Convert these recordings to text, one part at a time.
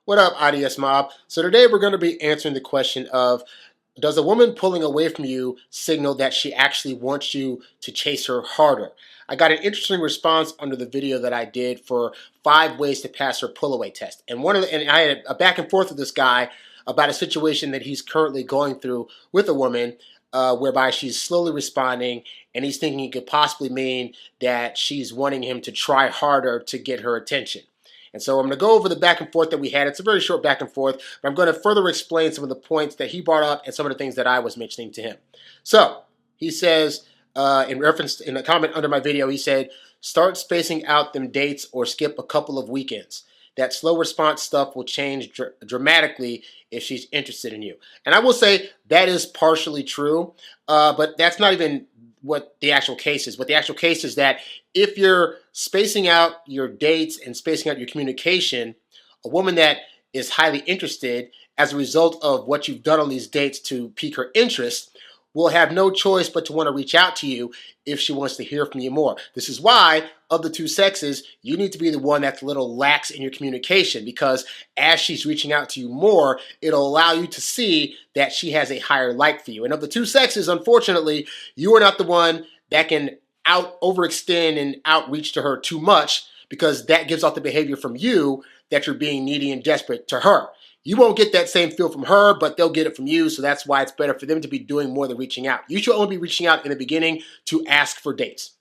What up, IDS Mob? So today we're going to be answering the question of, does a woman pulling away from you signal that she actually wants you to chase her harder? I got an interesting response under the video that I did for 5 ways to pass her pull away test. And I had a back and forth with this guy about a situation that he's currently going through with a woman, whereby she's slowly responding, and he's thinking it could possibly mean that she's wanting him to try harder to get her attention. And so I'm going to go over the back and forth that we had. It's a very short back and forth, but I'm going to further explain some of the points that he brought up and some of the things that I was mentioning to him. So he says, in a comment under my video, he said, start spacing out them dates or skip a couple of weekends. That slow response stuff will change dramatically if she's interested in you. And I will say that is partially true, but that's not even what the actual case is. What the actual case is that if you're spacing out your dates and spacing out your communication, a woman that is highly interested as a result of what you've done on these dates to pique her interest will have no choice but to want to reach out to you if she wants to hear from you more. This is why, of the two sexes, you need to be the one that's a little lax in your communication, because as she's reaching out to you more, it'll allow you to see that she has a higher like for you. And of the two sexes, unfortunately, you are not the one that can overextend and outreach to her too much, because that gives off the behavior from you that you're being needy and desperate to her. You won't get that same feel from her, but they'll get it from you, so that's why it's better for them to be doing more than reaching out. You should only be reaching out in the beginning to ask for dates.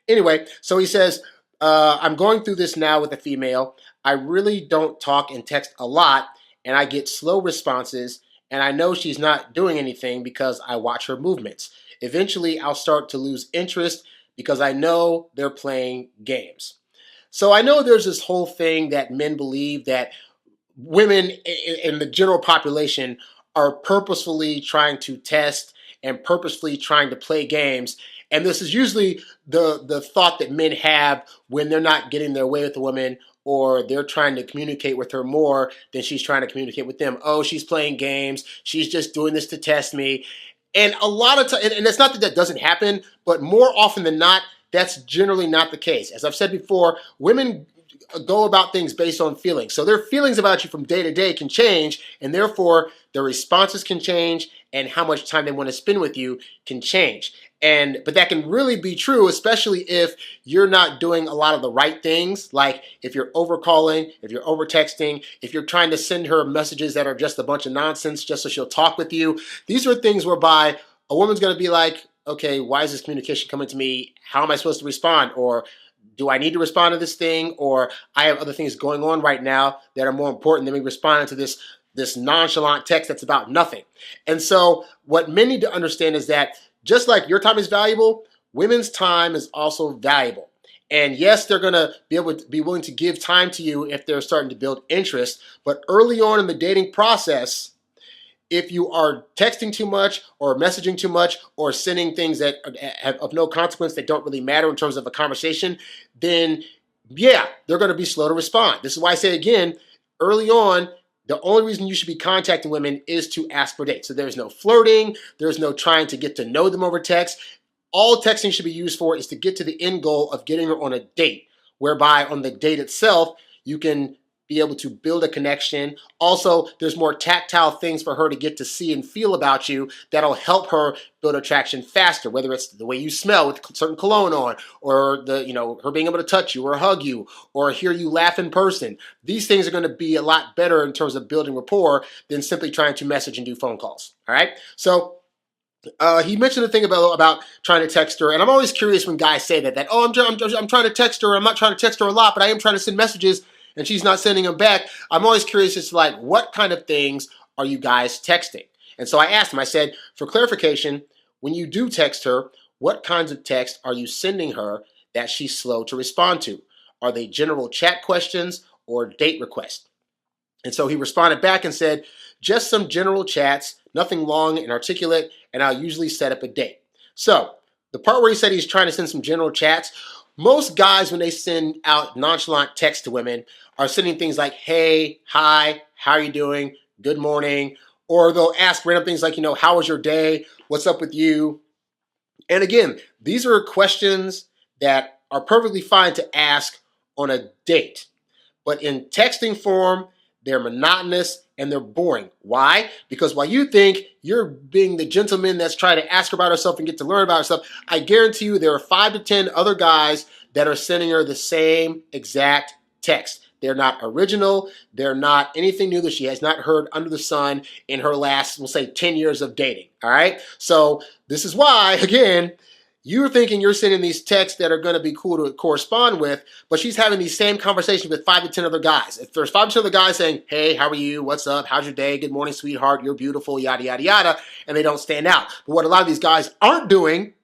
Anyway, so he says, I'm going through this now with a female. I really don't talk and text a lot, and I get slow responses, and I know she's not doing anything because I watch her movements. Eventually, I'll start to lose interest because I know they're playing games. So I know there's this whole thing that men believe that women in the general population are purposefully trying to test and purposefully trying to play games. And this is usually the thought that men have when they're not getting their way with a woman, or they're trying to communicate with her more than she's trying to communicate with them. Oh, she's playing games. She's just doing this to test me. And a lot of times, and it's not that that doesn't happen, but more often than not, that's generally not the case. As I've said before, women go about things based on feelings. So their feelings about you from day to day can change, and therefore their responses can change, and how much time they want to spend with you can change. But that can really be true, especially if you're not doing a lot of the right things, like if you're overcalling, if you're overtexting, if you're trying to send her messages that are just a bunch of nonsense just so she'll talk with you. These are things whereby a woman's going to be like, okay, why is this communication coming to me? How am I supposed to respond? Or do I need to respond to this thing? Or I have other things going on right now that are more important than me responding to this nonchalant text that's about nothing. And so what men need to understand is that just like your time is valuable, women's time is also valuable. And yes, they're going to be willing to give time to you if they're starting to build interest. But early on in the dating process, if you are texting too much or messaging too much or sending things that have of no consequence that don't really matter in terms of a conversation, then yeah, they're going to be slow to respond. This is why I say again, early on, the only reason you should be contacting women is to ask for dates. So there's no flirting, there's no trying to get to know them over text. All texting should be used for is to get to the end goal of getting her on a date, whereby on the date itself, you can be able to build a connection. Also, there's more tactile things for her to get to see and feel about you that'll help her build attraction faster, whether it's the way you smell with certain cologne on, or her being able to touch you or hug you or hear you laugh in person. These things are going to be a lot better in terms of building rapport than simply trying to message and do phone calls. All right? So he mentioned a thing about trying to text her, and I'm always curious when guys say that I'm trying to text her. I'm not trying to text her a lot, but I am trying to send messages, and she's not sending them back. I'm always curious as to like, what kind of things are you guys texting? And so I asked him, I said, for clarification, when you do text her, what kinds of text are you sending her that she's slow to respond to? Are they general chat questions or date requests? And so he responded back and said, just some general chats, nothing long and articulate, and I'll usually set up a date. So the part where he said he's trying to send some general chats, most guys, when they send out nonchalant texts to women, are sending things like, hey, hi, how are you doing? Good morning. Or they'll ask random things like, how was your day? What's up with you? And again, these are questions that are perfectly fine to ask on a date. But in texting form, they're monotonous, and they're boring. Why? Because while you think you're being the gentleman that's trying to ask her about herself and get to learn about herself, I guarantee you there are 5 to 10 other guys that are sending her the same exact text. They're not original. They're not anything new that she has not heard under the sun in her last, we'll say, 10 years of dating. All right? So this is why, again, you're thinking you're sending these texts that are going to be cool to correspond with, but she's having these same conversations with 5 to 10 other guys. If there's 5 to 10 other guys saying, hey, how are you? What's up? How's your day? Good morning, sweetheart. You're beautiful, yada, yada, yada, and they don't stand out. But what a lot of these guys aren't doing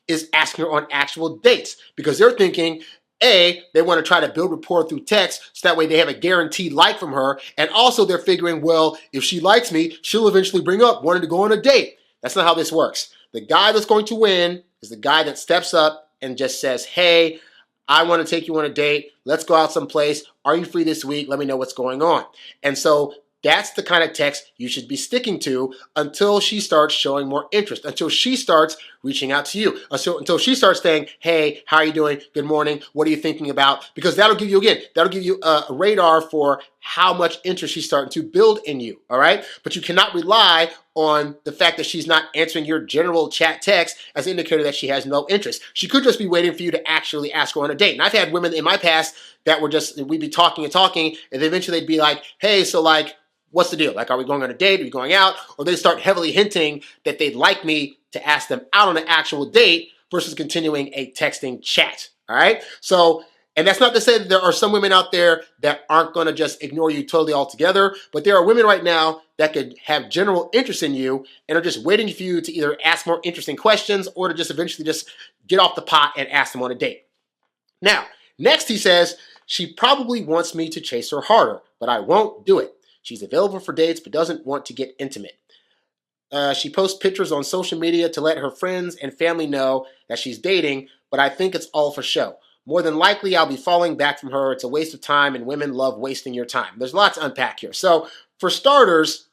is asking her on actual dates because they're thinking, A, they want to try to build rapport through text so that way they have a guaranteed like from her. And also they're figuring, well, if she likes me, she'll eventually bring up wanting to go on a date. That's not how this works. The guy that's going to win is the guy that steps up and just says, hey, I want to take you on a date. Let's go out someplace. Are you free this week? Let me know what's going on. And so that's the kind of text you should be sticking to until she starts showing more interest, until she starts reaching out to you, until she starts saying, hey, how are you doing? Good morning. What are you thinking about? Because that'll give you a radar for how much interest she's starting to build in you, all right? But you cannot rely on the fact that she's not answering your general chat text as an indicator that she has no interest. She could just be waiting for you to actually ask her on a date. And I've had women in my past that were just, we'd be talking, and then eventually they'd be like, hey, so like, what's the deal? Like, are we going on a date? Are we going out? Or they start heavily hinting that they'd like me to ask them out on an actual date versus continuing a texting chat. All right? So, and that's not to say that there are some women out there that aren't going to just ignore you totally altogether, but there are women right now that could have general interest in you and are just waiting for you to either ask more interesting questions or to just eventually just get off the pot and ask them on a date. Now, next he says, she probably wants me to chase her harder, but I won't do it. She's available for dates, but doesn't want to get intimate. She posts pictures on social media to let her friends and family know that she's dating, but I think it's all for show. More than likely, I'll be falling back from her. It's a waste of time, and women love wasting your time. There's lots to unpack here. So, for starters,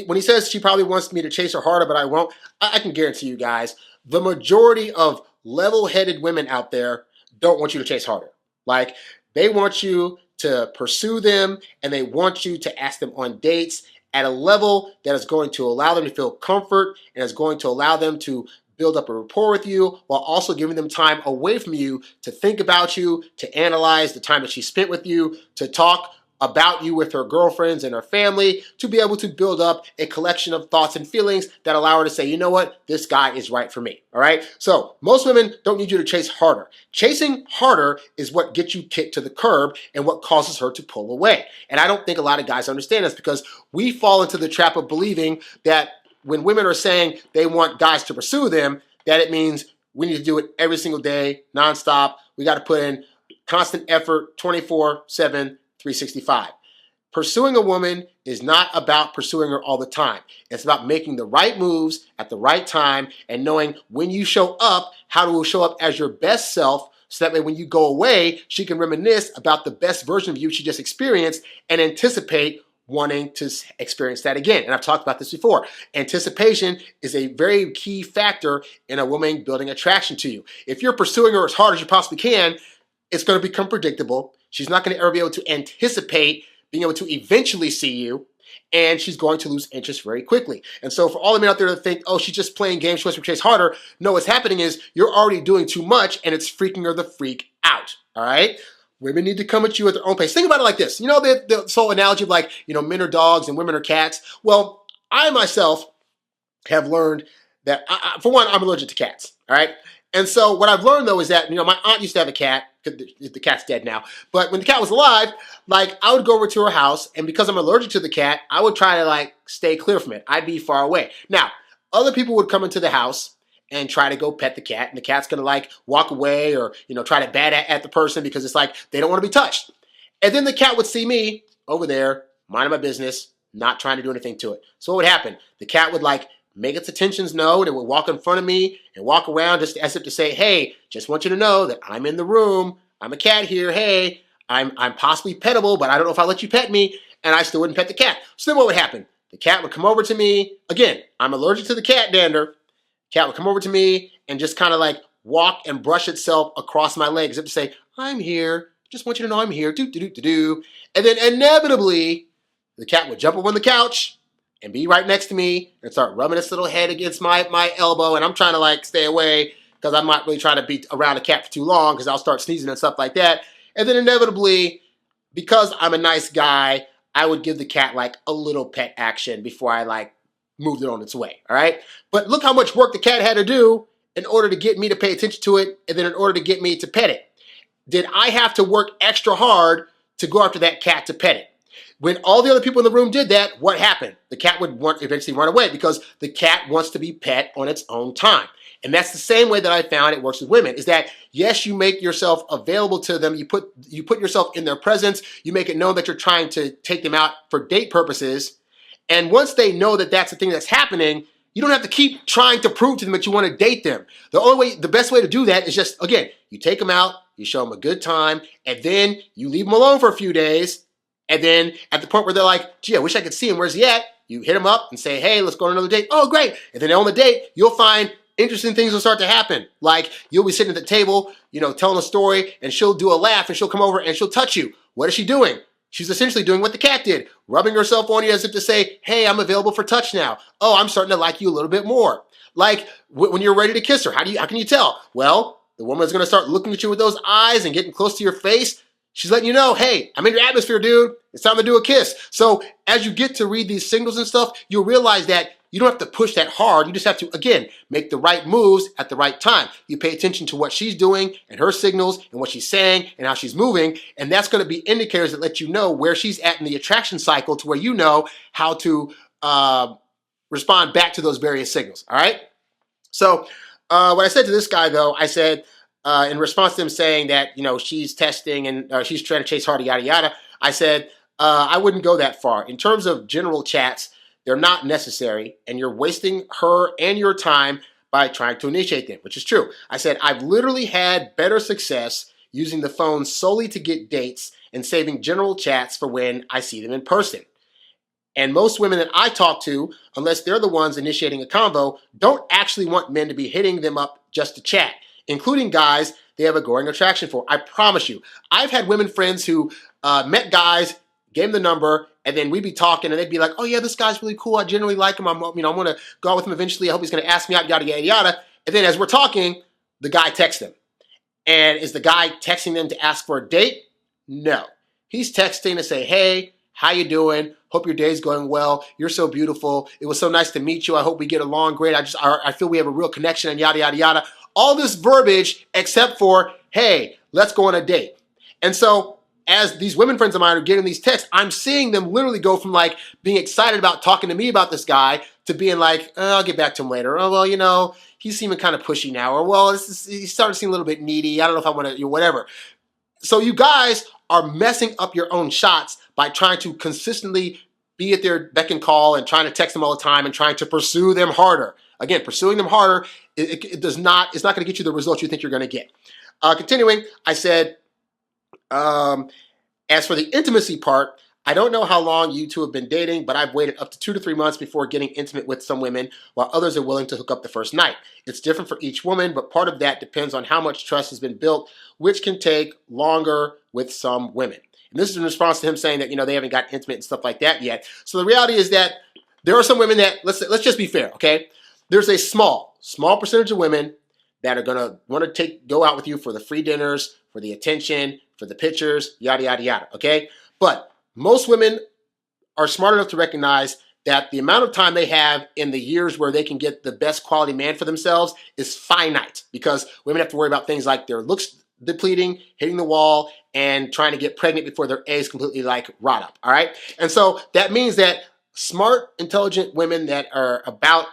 when he says she probably wants me to chase her harder, but I won't, I can guarantee you guys, the majority of level-headed women out there don't want you to chase harder. Like, they want you to pursue them, and they want you to ask them on dates at a level that is going to allow them to feel comfort and is going to allow them to build up a rapport with you while also giving them time away from you to think about you, to analyze the time that she spent with you, to talk about you with her girlfriends and her family, to be able to build up a collection of thoughts and feelings that allow her to say, you know what, this guy is right for me, all right? So most women don't need you to chase harder. Chasing harder is what gets you kicked to the curb and what causes her to pull away. And I don't think a lot of guys understand this because we fall into the trap of believing that when women are saying they want guys to pursue them, that it means we need to do it every single day, nonstop. We got to put in constant effort, 24/7, 365. Pursuing a woman is not about pursuing her all the time. It's about making the right moves at the right time and knowing when you show up, how to show up as your best self so that way when you go away, she can reminisce about the best version of you she just experienced and anticipate wanting to experience that again. And I've talked about this before. Anticipation is a very key factor in a woman building attraction to you. If you're pursuing her as hard as you possibly can, it's going to become predictable. She's not going to ever be able to anticipate being able to eventually see you, and she's going to lose interest very quickly. And so for all the men out there that think, oh, she's just playing games, she wants to chase harder, no, what's happening is you're already doing too much, and it's freaking her the freak out, all right? Women need to come at you at their own pace. Think about it like this. You know the whole analogy of like, you know, men are dogs and women are cats? Well, I myself have learned that, for one, I'm allergic to cats, all right? And so what I've learned, though, is that, you know, my aunt used to have a cat. The cat's dead now. But when the cat was alive, like, I would go over to her house, and because I'm allergic to the cat, I would try to, like, stay clear from it. I'd be far away. Now, other people would come into the house and try to go pet the cat, and the cat's going to, like, walk away or, you know, try to bat at the person because it's like they don't want to be touched. And then the cat would see me over there, minding my business, not trying to do anything to it. So what would happen? The cat would, like, make its intentions known. It would walk in front of me and walk around just as if to say, hey, just want you to know that I'm in the room. I'm a cat here. Hey, I'm possibly pettable, but I don't know if I'll let you pet me. And I still wouldn't pet the cat. So then what would happen? The cat would come over to me. Again, I'm allergic to the cat dander. Cat would come over to me and just kind of like walk and brush itself across my legs as if to say, I'm here. Just want you to know I'm here. Do, do, do, do, do. And then inevitably, the cat would jump up on the couch and be right next to me and start rubbing its little head against my elbow. And I'm trying to like stay away because I'm not really trying to be around a cat for too long because I'll start sneezing and stuff like that. And then inevitably, because I'm a nice guy, I would give the cat like a little pet action before I like moved it on its way. All right. But look how much work the cat had to do in order to get me to pay attention to it and then in order to get me to pet it. Did I have to work extra hard to go after that cat to pet it? When all the other people in the room did that, what happened? The cat would eventually run away because the cat wants to be pet on its own time. And that's the same way that I found it works with women, is that yes, you make yourself available to them, you put yourself in their presence, you make it known that you're trying to take them out for date purposes. And once they know that that's the thing that's happening, you don't have to keep trying to prove to them that you want to date them. The best way to do that is just, again, you take them out, you show them a good time, and then you leave them alone for a few days. And then at the point where they're like, gee, I wish I could see him, where's he at? You hit him up and say, hey, let's go on another date. Oh, great. And then on the date, you'll find interesting things will start to happen. Like you'll be sitting at the table, telling a story, and she'll do a laugh, and she'll come over and she'll touch you. What is she doing? She's essentially doing what the cat did, rubbing herself on you as if to say, hey, I'm available for touch now. Oh, I'm starting to like you a little bit more. Like when you're ready to kiss her, how can you tell? Well, the woman's going to start looking at you with those eyes and getting close to your face. She's letting you know, hey, I'm in your atmosphere, dude. It's time to do a kiss. So as you get to read these signals and stuff, you'll realize that you don't have to push that hard. You just have to, again, make the right moves at the right time. You pay attention to what she's doing and her signals and what she's saying and how she's moving. And that's going to be indicators that let you know where she's at in the attraction cycle to where you know how to respond back to those various signals. All right. So what I said to this guy, though, I said, in response to him saying that, she's testing and she's trying to chase hard, yada, yada, I said, I wouldn't go that far. In terms of general chats, they're not necessary, and you're wasting her and your time by trying to initiate them, which is true. I said, I've literally had better success using the phone solely to get dates and saving general chats for when I see them in person. And most women that I talk to, unless they're the ones initiating a convo, don't actually want men to be hitting them up just to chat, including guys they have a growing attraction for. I promise you. I've had women friends who met guys, gave them the number, and then we'd be talking, and they'd be like, oh, yeah, this guy's really cool. I generally like him. I'm going to go out with him eventually. I hope he's going to ask me out, yada, yada, yada. And then as we're talking, the guy texts them. And is the guy texting them to ask for a date? No. He's texting to say, hey, how you doing? Hope your day's going well. You're so beautiful. It was so nice to meet you. I hope we get along great. I feel we have a real connection and yada, yada, yada. All this verbiage except for, hey, let's go on a date. And so as these women friends of mine are getting these texts, I'm seeing them literally go from like being excited about talking to me about this guy to being like, I'll get back to him later. Oh, well, he's seeming kind of pushy now. Or, well, he's starting to seem a little bit needy. I don't know if I want to, whatever. So you guys are messing up your own shots by trying to consistently be at their beck and call and trying to text them all the time and trying to pursue them harder. Again, pursuing them harder, it's not going to get you the results you think you're going to get. Continuing, I said, as for the intimacy part, I don't know how long you two have been dating, but I've waited up to 2 to 3 months before getting intimate with some women, while others are willing to hook up the first night. It's different for each woman, but part of that depends on how much trust has been built, which can take longer with some women. And this is in response to him saying that, they haven't got intimate and stuff like that yet. So the reality is that there are some women that, let's just be fair, okay? There's a small percentage of women that are going to want to go out with you for the free dinners, for the attention, for the pictures, yada, yada, yada, okay? But most women are smart enough to recognize that the amount of time they have in the years where they can get the best quality man for themselves is finite, because women have to worry about things like their looks depleting, hitting the wall, and trying to get pregnant before their eggs completely rot up, all right? And so that means that smart, intelligent women that are about,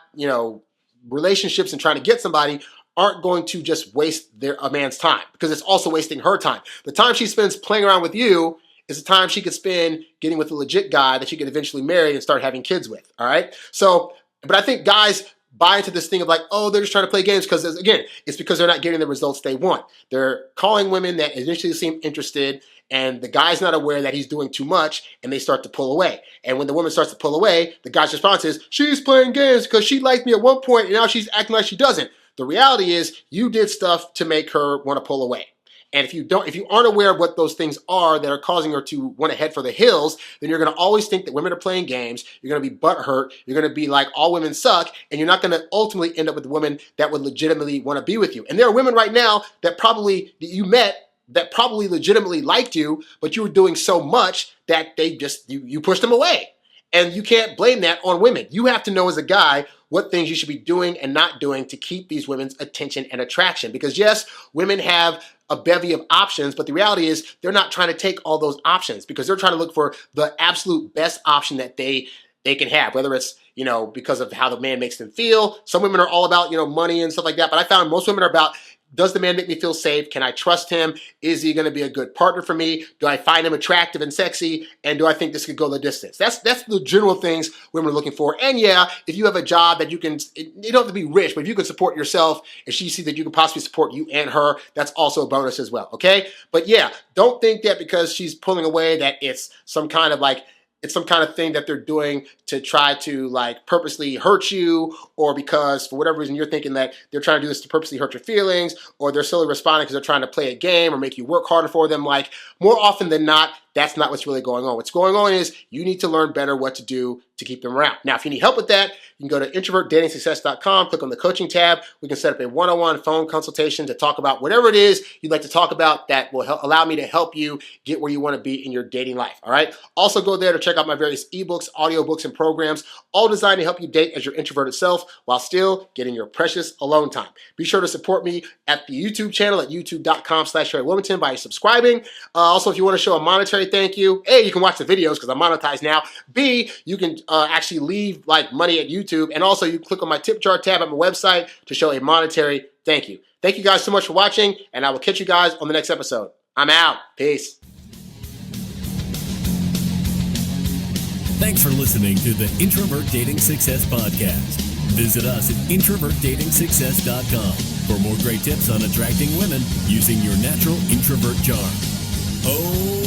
relationships and trying to get somebody aren't going to just waste a man's time, because it's also wasting her time. The time she spends playing around with you is the time she could spend getting with a legit guy that she could eventually marry and start having kids with, all right? So, but I think guys buy into this thing of like, oh, they're just trying to play games, because again, it's because they're not getting the results they want. They're calling women that initially seem interested, and the guy's not aware that he's doing too much, and they start to pull away. And when the woman starts to pull away, the guy's response is, she's playing games because she liked me at one point, and now she's acting like she doesn't. The reality is you did stuff to make her want to pull away. And if you aren't aware of what those things are that are causing her to want to head for the hills, then you're going to always think that women are playing games. You're going to be butthurt. You're going to be like, all women suck, and you're not going to ultimately end up with a woman that would legitimately want to be with you. And there are women right now that you met that probably legitimately liked you, but you were doing so much that you pushed them away. And you can't blame that on women. You have to know as a guy what things you should be doing and not doing to keep these women's attention and attraction. Because yes, women have a bevy of options, but the reality is they're not trying to take all those options because they're trying to look for the absolute best option that they can have, whether it's, because of how the man makes them feel. Some women are all about, money and stuff like that, but I found most women are about, does the man make me feel safe? Can I trust him? Is he going to be a good partner for me? Do I find him attractive and sexy? And do I think this could go the distance? That's the general things women are looking for. And yeah, if you have a job that you don't have to be rich, but if you can support yourself and she sees that you can possibly support you and her, that's also a bonus as well, okay? But yeah, don't think that because she's pulling away that it's some kind of thing that they're doing to try to purposely hurt you, or because for whatever reason you're thinking that they're trying to do this to purposely hurt your feelings, or they're silly responding because they're trying to play a game or make you work harder for them. More often than not, that's not what's really going on. What's going on is you need to learn better what to do to keep them around. Now, if you need help with that, you can go to introvertdatingsuccess.com, click on the coaching tab. We can set up a one-on-one phone consultation to talk about whatever it is you'd like to talk about that will allow me to help you get where you want to be in your dating life, all right? Also go there to check out my various ebooks, audiobooks, and programs, all designed to help you date as your introverted self while still getting your precious alone time. Be sure to support me at the YouTube channel at youtube.com/harrywilmington by subscribing. Also, if you want to show a monetary thank you, A, you can watch the videos because I'm monetized now. B, you can actually leave money at YouTube. And also you click on my tip jar tab at my website to show a monetary thank you. Thank you guys so much for watching, and I will catch you guys on the next episode. I'm out. Peace. Thanks for listening to the Introvert Dating Success Podcast. Visit us at introvertdatingsuccess.com for more great tips on attracting women using your natural introvert charm. Oh,